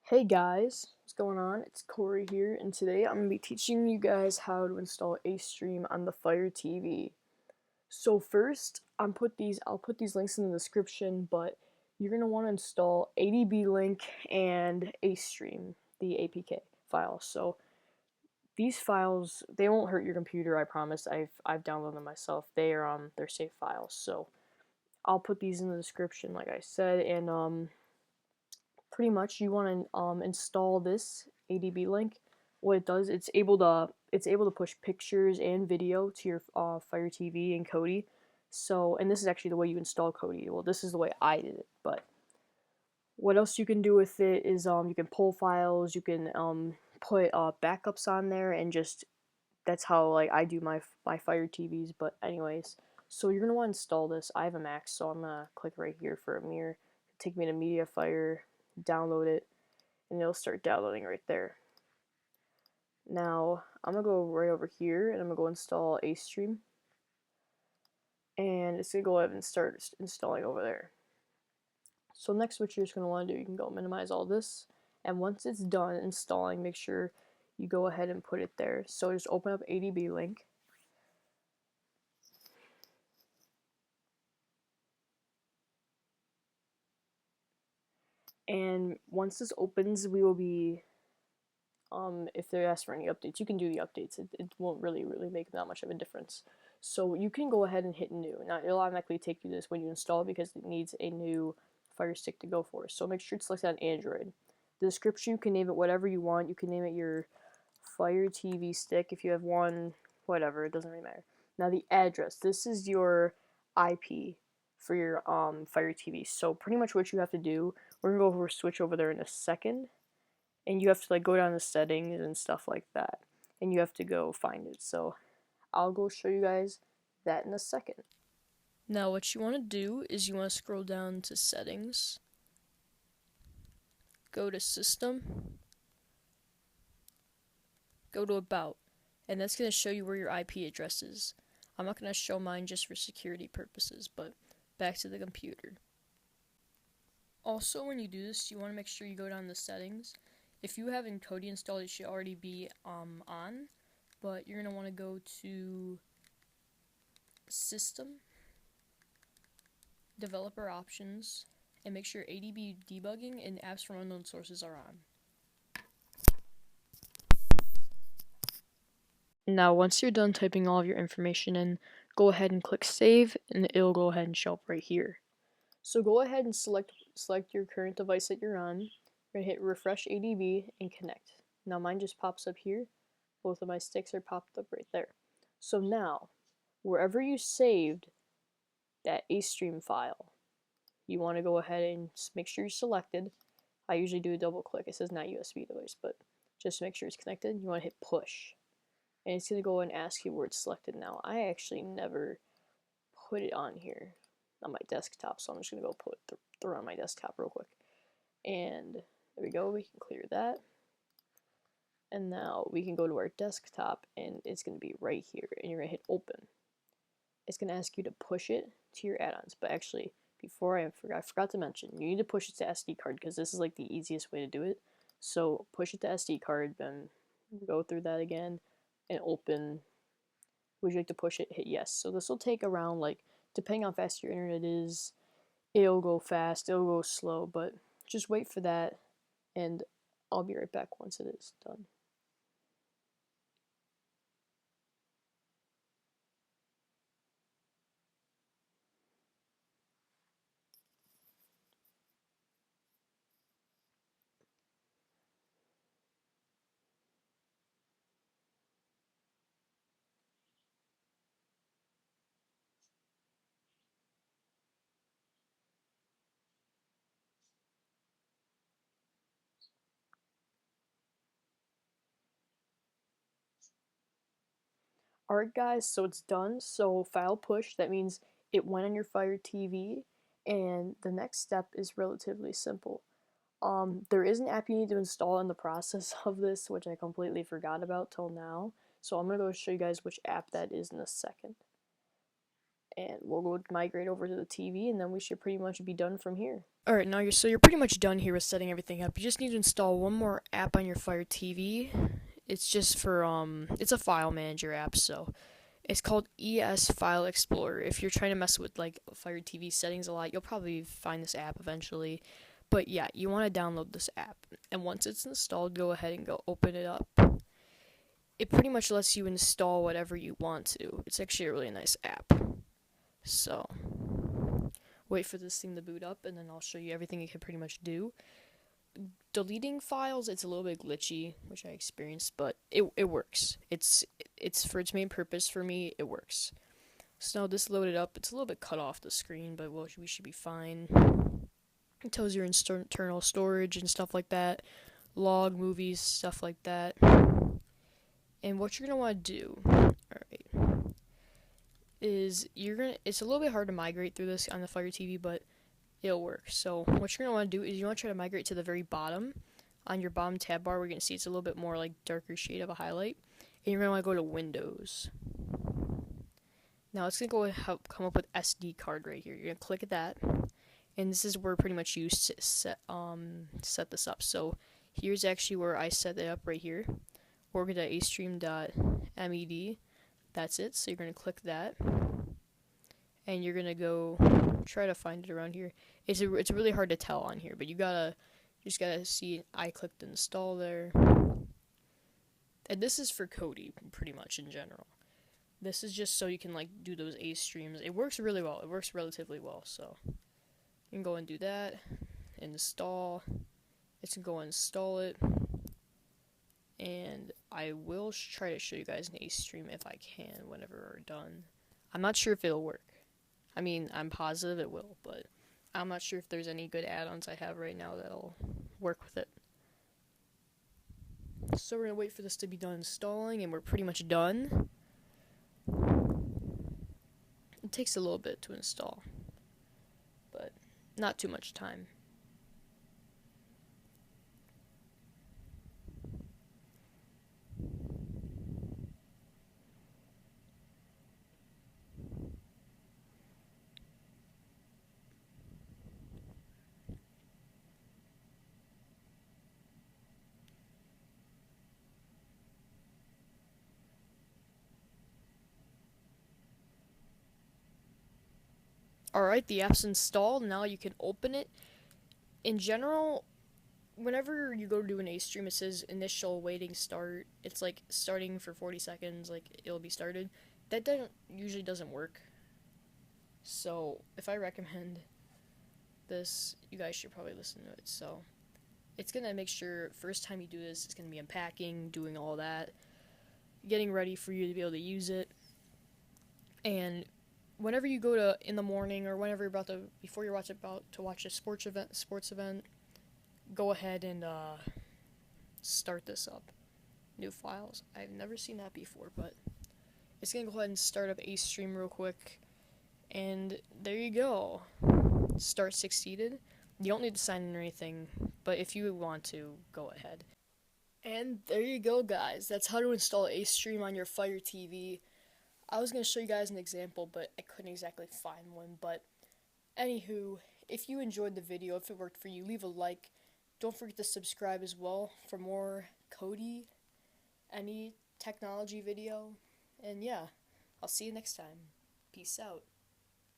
Hey guys, what's going on? It's Corey here, and today I'm going to be teaching you guys how to install Acestream on the Fire TV. So first, I'll put these links in the description, but you're going to want to install ADBLink and Acestream, the APK file. So these files, they won't hurt your computer, I promise. I've downloaded them myself. They're safe files. So I'll put these in the description like I said, and pretty much you want to install this ADBLink. What it does, it's able to push pictures and video to your Fire TV and Kodi. So, and this is actually the way you install Kodi. Well, this is the way I did it. But what else you can do with it is you can pull files, you can put backups on there, and just that's how like I do my Fire TVs. But anyways, so you're gonna want to install this. I have a Mac, so I'm gonna click right here for a mirror. Take me to MediaFire, download it, and it'll start downloading right there. Now I'm gonna go right over here and I'm gonna go install Acestream, and it's gonna go ahead and start installing over there. So next, what you're just gonna want to do, you can go minimize all this, and once it's done installing, make sure you go ahead and put it there. So just open up ADBLink. And once this opens, we will be if they ask for any updates, you can do the updates. It won't really make that much of a difference. So you can go ahead and hit new. Now it'll automatically take you to this when you install it because it needs a new Fire Stick to go for. So make sure it's selected on Android. The description, you can name it whatever you want. You can name it your Fire TV stick if you have one, whatever, it doesn't really matter. Now the address, this is your IP for your Fire TV. So pretty much what you have to do, we're gonna go over switch over there in a second, and you have to like go down to settings and stuff like that, and you have to go find it. So I'll go show you guys that in a second. Now what you want to do is you want to scroll down to settings, go to system, go to about, and that's going to show you where your IP address is. I'm not going to show mine just for security purposes, but back to the computer. Also, when you do this, you want to make sure you go down to settings. If you have Kodi installed, it should already be on, but you're going to want to go to System, Developer Options, and make sure ADB Debugging and Apps from Unknown Sources are on. Now, once you're done typing all of your information in, go ahead and click Save, and it'll go ahead and show up right here. So go ahead and select your current device that you're on. You're going to hit Refresh ADB and connect. Now mine just pops up here. Both of my sticks are popped up right there. So now, wherever you saved that Acestream file, you want to go ahead and make sure you're selected. I usually do a double click. It says not USB device, but just to make sure it's connected, you want to hit push. And it's going to go and ask you where it's selected now. I actually never put it on here on my desktop, so I'm just going to go put it through on my desktop real quick. And there we go, we can clear that. And now we can go to our desktop, and it's going to be right here, and you're going to hit open. It's going to ask you to push it to your add-ons, but actually, before I forgot to mention, you need to push it to SD card, because this is like the easiest way to do it. So push it to SD card, then go through that again, and open. Would you like to push it? Hit yes. So this will take around, like, depending on how fast your internet is, it'll go fast, it'll go slow, but just wait for that, and I'll be right back once it is done. Alright guys, so it's done. So file push, that means it went on your Fire TV, and the next step is relatively simple. There is an app you need to install in the process of this, which I completely forgot about till now. So I'm going to go show you guys which app that is in a second. and we'll go migrate over to the TV, and then we should pretty much be done from here. Alright, now you're pretty much done here with setting everything up. You just need to install one more app on your Fire TV. It's just for it's a file manager app, so it's called ES File Explorer. If you're trying to mess with like Fire TV settings a lot, you'll probably find this app eventually. But yeah, you want to download this app, and once it's installed, go ahead and go open it up. It pretty much lets you install whatever you want to. It's actually a really nice app. So wait for this thing to boot up, and then I'll show you everything it can pretty much do. Deleting files, it's a little bit glitchy, which I experienced, but it works. It's for its main purpose for me, it works. So now this loaded up, it's a little bit cut off the screen, but we should be fine. It tells your internal storage and stuff like that, log, movies, stuff like that. And what you're gonna want to do, alright, is it's a little bit hard to migrate through this on the Fire TV, but it'll work. So what you're going to want to do is you want to try to migrate to the very bottom. On your bottom tab bar, we're going to see it's a little bit more like darker shade of a highlight. And you're going to want to go to Windows. Now it's going to come up with SD card right here. You're going to click that. And this is where pretty much you set this up. So here's actually where I set it up right here. org.acestream.med. That's it. So you're going to click that. And you're going to go try to find it around here. It's really hard to tell on here, but you just gotta see I clicked install there. And this is for Kodi, pretty much in general. This is just so you can like do those Acestreams. It works really well. It works relatively well. So you can go and do that. Install. It's gonna go and install it. And I will try to show you guys an Acestream if I can whenever we're done. I'm not sure if it'll work. I mean, I'm positive it will, but I'm not sure if there's any good add-ons I have right now that'll work with it. So we're going to wait for this to be done installing, and we're pretty much done. It takes a little bit to install, but not too much time. Alright, the app's installed. Now you can open it. In general, whenever you go to do an Acestream, it says initial waiting start. It's like starting for 40 seconds, like it'll be started. That usually doesn't work. So if I recommend this, you guys should probably listen to it. So it's gonna make sure first time you do this, it's gonna be unpacking, doing all that, getting ready for you to be able to use it. And whenever you go to in the morning or whenever you're before you're about to watch a sports event, go ahead and start this up. New files. I've never seen that before, but it's gonna go ahead and start up Acestream real quick. And there you go. Start succeeded. You don't need to sign in or anything, but if you want to, go ahead. And there you go, guys. That's how to install Acestream on your Fire TV. I was going to show you guys an example, but I couldn't exactly find one. But anywho, if you enjoyed the video, if it worked for you, leave a like. Don't forget to subscribe as well for more Kodi, any technology video. And yeah, I'll see you next time. Peace out.